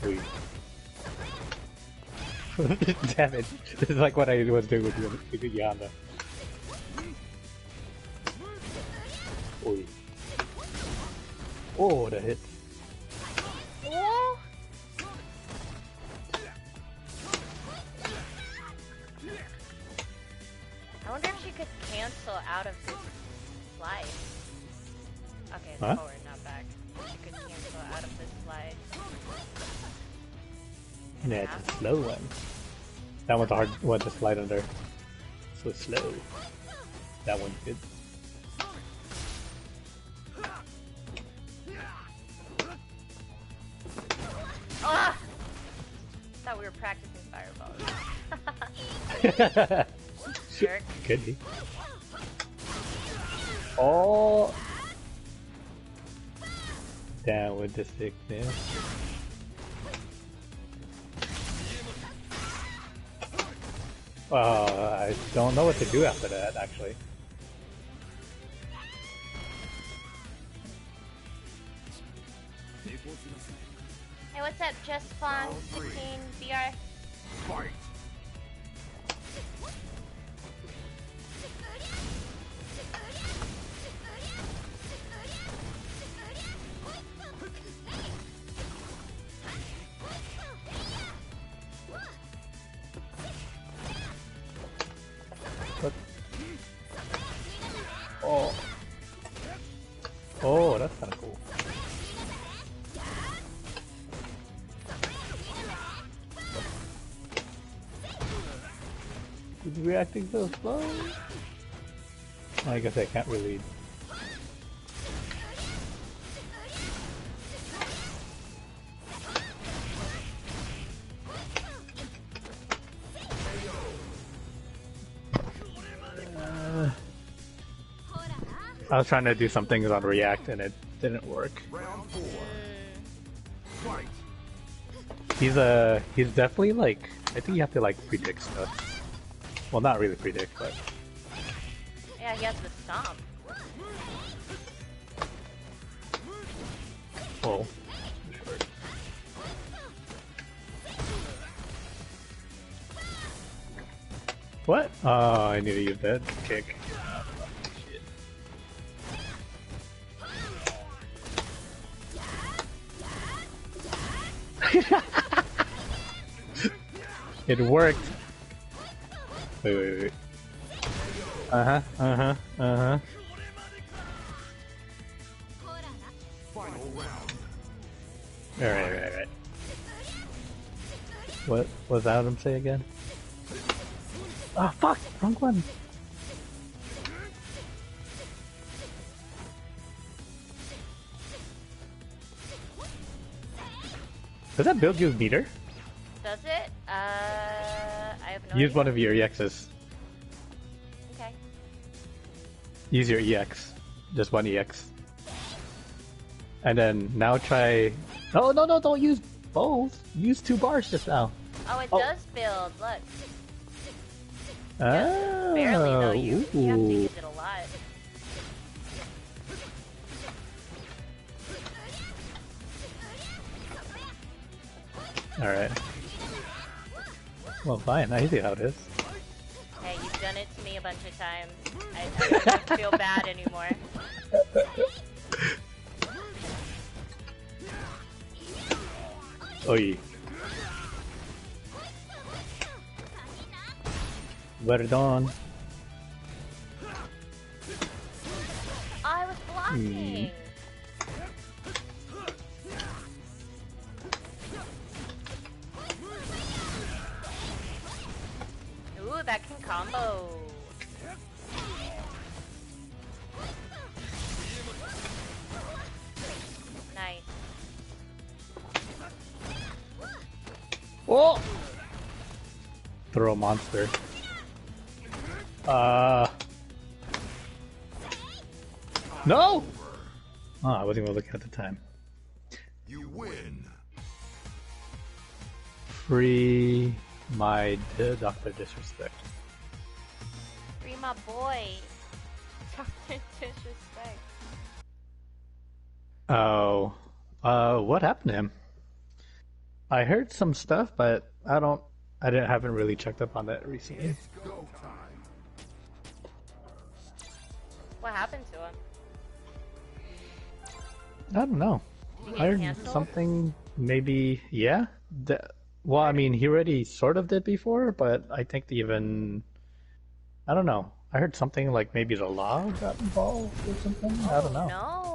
Wait. Damn it. This is like what I was doing with Yana. Oi. Oh, that hit. Oh. I wonder if she could cancel out of this slide. Okay, it's huh? forward, not back. She could cancel out of this slide. Yeah, it's a slow one. That one's a hard one to slide under. So slow. That one's good. Ah! Thought we were practicing fireballs. Jerk. Could be. Oh! Down with the sickness. I don't know what to do after that, actually. Hey, what's up, Just Spawn 15 VR? Fight! What? Oh. Oh, that's kind of cool. He's reacting so slow. I guess I can't really. I was trying to do some things on React and it didn't work. Round 4. Fight! He's definitely like, I think you have to like predict stuff. Well, not really predict, but Yeah, he has the stomp. well, sure. What? Oh, I need to use that kick. It worked. Wait. Uh-huh. Final round. Right. What was Adam say again? Oh fuck! Wrong one! Does that build you meter? Does it? I have no Use idea. one of your EXs. Okay. Use your EX. Just one EX. And then now try... Oh, no, don't use both. Use 2 bars just now. Oh, it does build. Look. Oh, Barely though. You have to ooh. use it a lot. Alright. Well, fine. I see how it is. Hey, you've done it to me a bunch of times. I don't feel bad anymore. Oi. Well done. I was blocking. Ooh, that can combo. Nice. Oh! Throw a monster. No! Oh, I wasn't even looking at the time. You win. Free my Dr. Disrespect. Free my boy. Dr. Disrespect. Oh. What happened to him? I heard some stuff, but haven't really checked up on that recently. It's go time. What happened to him? I don't know. Did he I get heard canceled? something, maybe, yeah. Well, I mean, he already sort of did before, but I think I don't know. I heard something like maybe the law got involved or something. I don't know. No.